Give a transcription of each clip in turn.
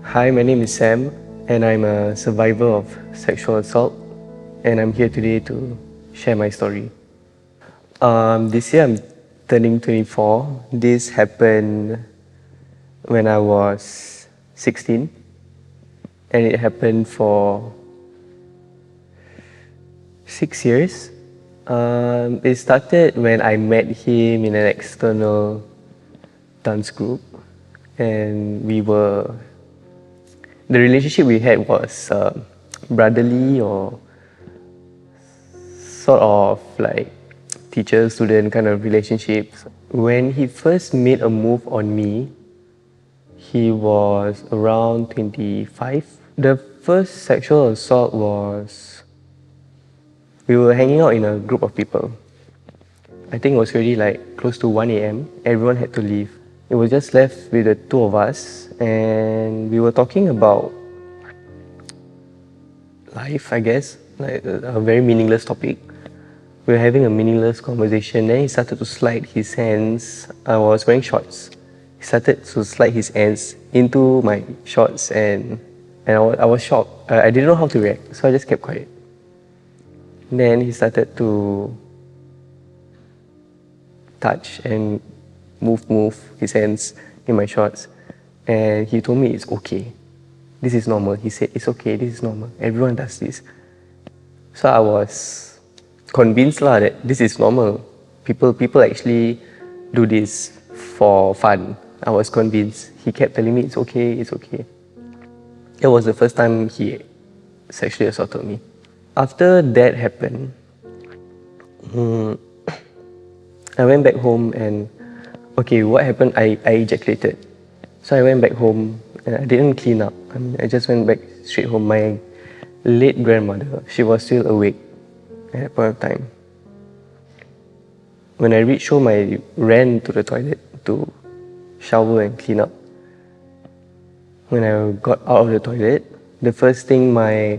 Hi, my name is Sam, and I'm a survivor of sexual assault, and I'm here today to share my story. This year I'm turning 24. This happened when I was 16, and it happened for 6 years. It started when I met him in an external dance group, and the relationship we had was brotherly or sort of like teacher-student kind of relationships. When he first made a move on me, he was around 25. The first sexual assault was, we were hanging out in a group of people. I think it was already like close to 1 a.m. Everyone had to leave. It was just left with the two of us, and we were talking about life, I guess, like a very meaningless topic. We were having a meaningless conversation. Then he started to slide his hands. I was wearing shorts. He started to slide his hands into my shorts, and I was shocked. I didn't know how to react, so I just kept quiet. Then he started to touch and move his hands in my shorts, and he told me it's okay. This is normal. He said it's okay. This is normal. Everyone does this. So I was convinced that this is normal. People actually do this for fun. I was convinced. He kept telling me it's okay, it's okay. It was the first time he sexually assaulted me. After that happened, I went back home and what happened? I ejaculated. So I went back home and I didn't clean up. I just went back straight home. My late grandmother, she was still awake at that point of time. When I reached home, I ran to the toilet to shower and clean up. When I got out of the toilet, the first thing my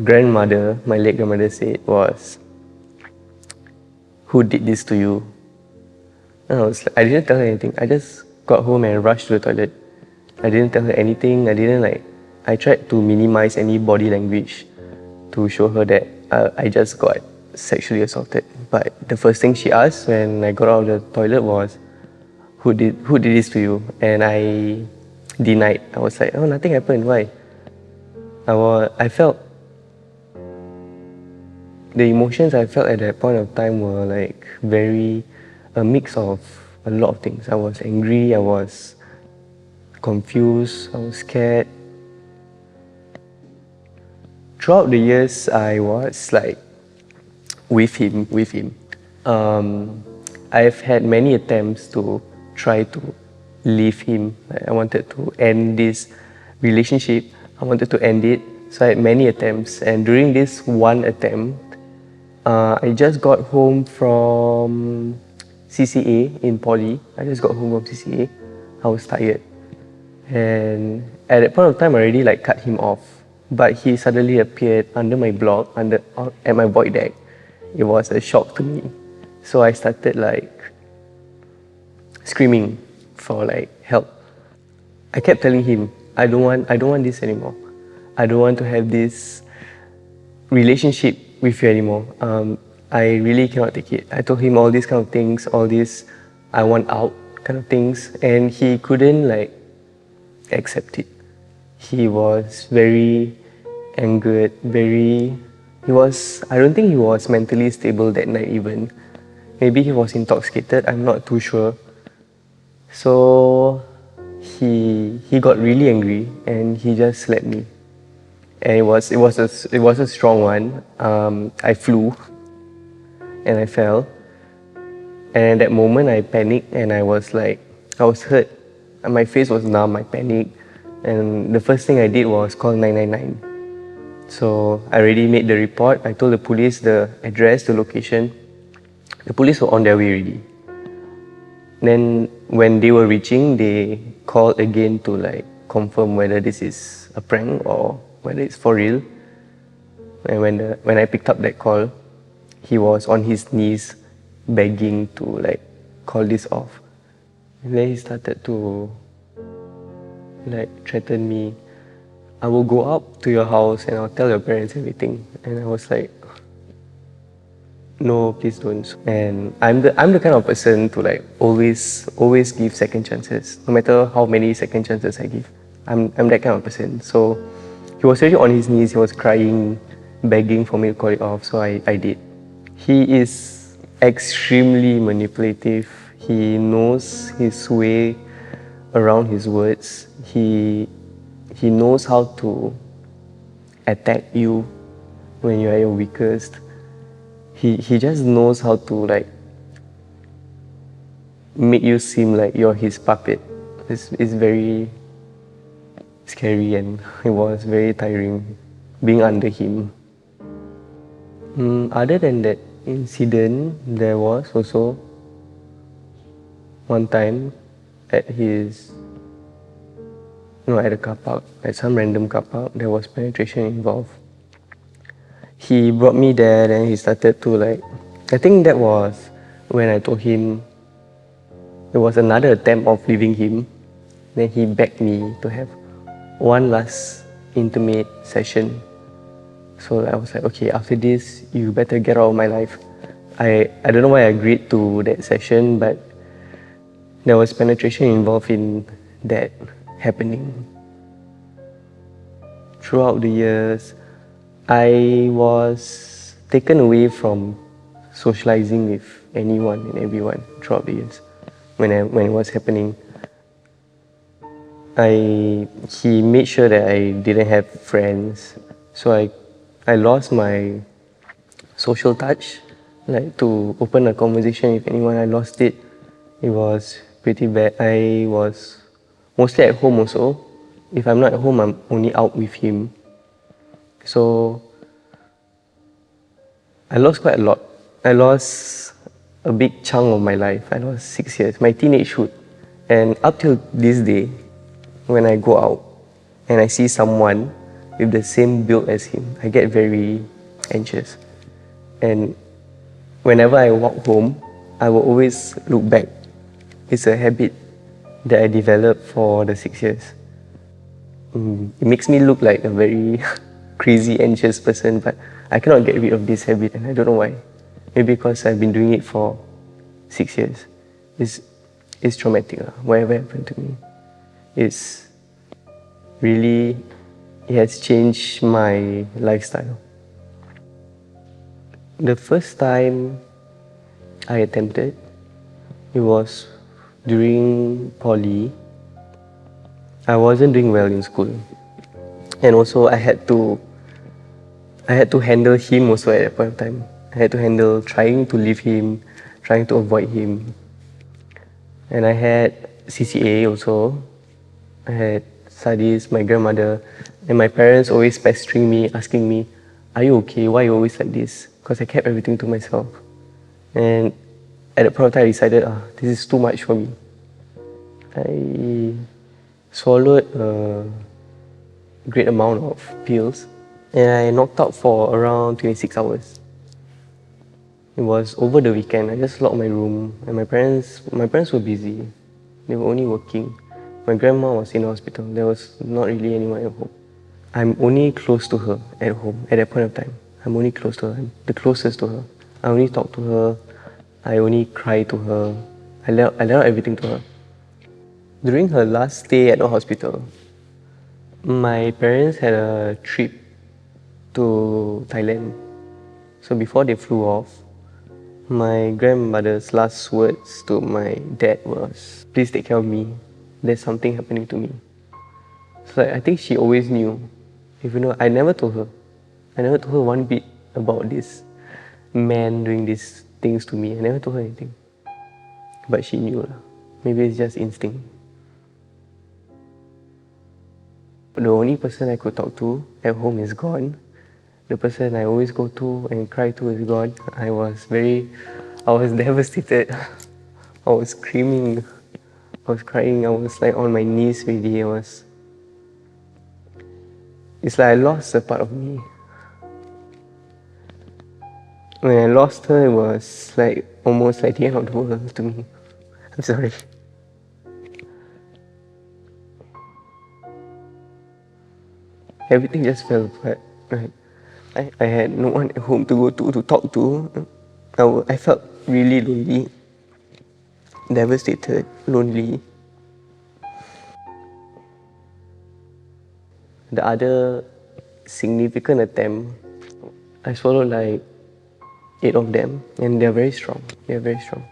grandmother, my late grandmother, said was, "Who did this to you?" And I didn't tell her anything. I just got home and rushed to the toilet. I didn't tell her anything. I tried to minimize any body language to show her that I just got sexually assaulted. But the first thing she asked when I got out of the toilet was, who did this to you? And I denied. I was like, oh, nothing happened. Why? I felt, the emotions I felt at that point of time were like a mix of a lot of things. I was angry, I was confused, I was scared. Throughout the years, I was like with him. I've had many attempts to try to leave him. I wanted to end this relationship. I wanted to end it. So I had many attempts. And during this one attempt, I just got home from CCA in poly. I just got home from CCA. I was tired. And at that point of time, I already cut him off. But he suddenly appeared under my block, at my void deck. It was a shock to me. So I started screaming for help. I kept telling him, I don't want this anymore. I don't want to have this relationship with you anymore. I really cannot take it. I told him all these kind of things, all this I want out kind of things, and he couldn't accept it. He was very angered, I don't think he was mentally stable that night even. Maybe he was intoxicated, I'm not too sure. So he got really angry and he just slapped me. And it was a strong one. I flew and I fell. And at that moment I panicked and I was hurt. And my face was numb, I panicked. And the first thing I did was call 999. So I already made the report. I told the police the address, the location. The police were on their way already. Then when they were reaching, they called again to confirm whether this is a prank or whether it's for real. And when I picked up that call, he was on his knees begging to call this off. And then he started to like threatened me. I will go up to your house and I'll tell your parents everything. And I was like, no, please don't. And I'm the kind of person to like always give second chances, no matter how many second chances I give. I'm that kind of person. So he was already on his knees. He was crying, begging for me to call it off. So I did. He is extremely manipulative. He knows his way around his words. He knows how to attack you when you're at your weakest. He just knows how to like make you seem like you're his puppet. It's very scary and it was very tiring being under him. Other than that incident, there was also one time at his, at a car park, at some random car park, there was penetration involved. He brought me there and he started to like, I think that was when I told him it was another attempt of leaving him. Then he begged me to have one last intimate session. So I was like, okay, after this, you better get out of my life. I don't know why I agreed to that session, but there was penetration involved in that happening. Throughout the years, I was taken away from socializing with anyone and everyone throughout the years when it was happening. He made sure that I didn't have friends, so I lost my social touch, like to open a conversation with anyone. I lost it. It was pretty bad. I was mostly at home also. If I'm not at home, I'm only out with him. So I lost quite a lot. I lost a big chunk of my life. I lost 6 years, my teenagehood. And up till this day, when I go out and I see someone with the same build as him, I get very anxious. And whenever I walk home, I will always look back. It's a habit that I developed for the 6 years. It makes me look like a very crazy, anxious person, but I cannot get rid of this habit and I don't know why. Maybe because I've been doing it for 6 years. It's traumatic, whatever happened to me. It has changed my lifestyle. The first time I attempted, it was during poly. I wasn't doing well in school, and also I had to handle him also at that point of time. I had to handle trying to leave him, trying to avoid him. And I had CCA also. I had studies, my grandmother, and my parents always pestering me, asking me, are you okay? Why are you always like this? Because I kept everything to myself. And at that point of time, I decided, this is too much for me. I swallowed a great amount of pills and I knocked out for around 26 hours. It was over the weekend. I just locked my room and my parents were busy. They were only working. My grandma was in the hospital. There was not really anyone at home. I'm only close to her at home at that point of time. I'm only close to her. I'm the closest to her. I only talk to her. I only cry to her. I let out everything to her. During her last stay at the hospital, my parents had a trip to Thailand. So before they flew off, my grandmother's last words to my dad was, please take care of me. There's something happening to me. So I think she always knew, even though I never told her. I never told her one bit about this man doing these things to me. I never told her anything. But she knew. Maybe it's just instinct. The only person I could talk to at home is gone. The person I always go to and cry to is gone. I was devastated. I was screaming. I was crying. I was like on my knees really. It's like I lost a part of me. When I lost her, it was like almost like the end of the world to me. I'm sorry. everything just fell apart. Right? I had no one at home to go to talk to. I felt really lonely, devastated, lonely. The other significant attempt, I swallowed like 8 of them, and they're very strong. They're very strong.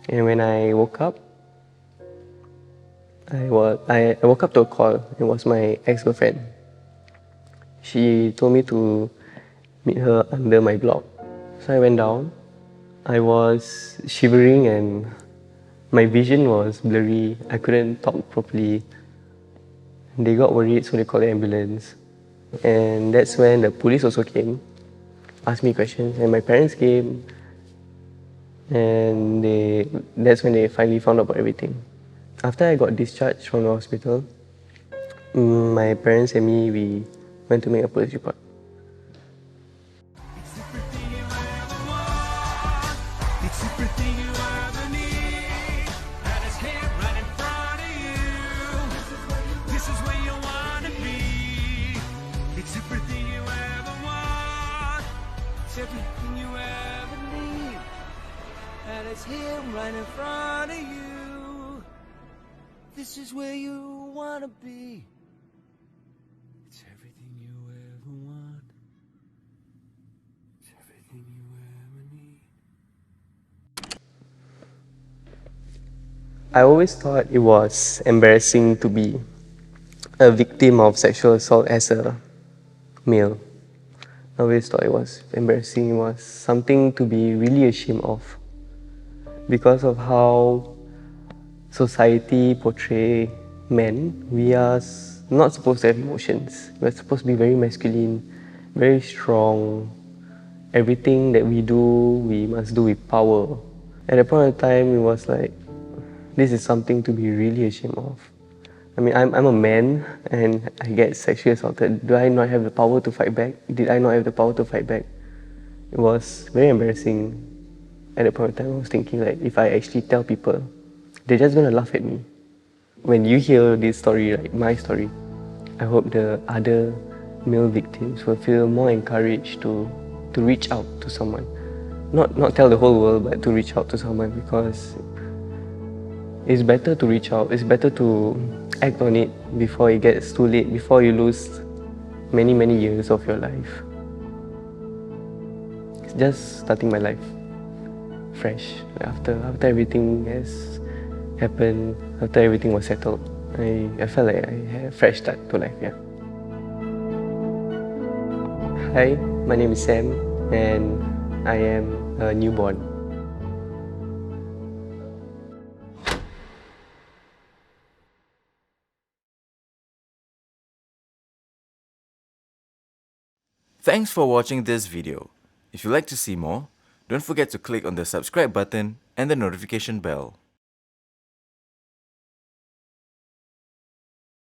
And when I woke up, I woke up to a call. It was my ex-girlfriend. She told me to meet her under my block. So I went down. I was shivering and my vision was blurry. I couldn't talk properly. They got worried, so they called the ambulance. And that's when the police also came, asked me questions, and my parents came. And that's when they finally found out about everything. After I got discharged from the hospital, my parents and me, we went to make a police report. Everything you ever need, and it's here right in front of you. This is where you wanna be. It's everything you ever want. It's everything you ever need. I always thought it was embarrassing to be a victim of sexual assault as a male. I always thought it was embarrassing, it was something to be really ashamed of because of how society portray men. We are not supposed to have emotions. We're supposed to be very masculine, very strong. Everything that we do, we must do with power. At that point of time, it was like, this is something to be really ashamed of. I mean, I'm a man and I get sexually assaulted. Do I not have the power to fight back? Did I not have the power to fight back? It was very embarrassing. At that point of time, I was thinking like, if I actually tell people, they're just gonna laugh at me. When you hear this story, like my story, I hope the other male victims will feel more encouraged to reach out to someone. Not tell the whole world, but to reach out to someone, because it's better to reach out. It's better to act on it before it gets too late, before you lose many, many years of your life. It's just starting my life fresh. After everything has happened, after everything was settled, I felt like I had a fresh start to life, yeah. Hi, my name is Sam, and I am a newborn. Thanks for watching this video. If you'd like to see more, don't forget to click on the subscribe button and the notification bell.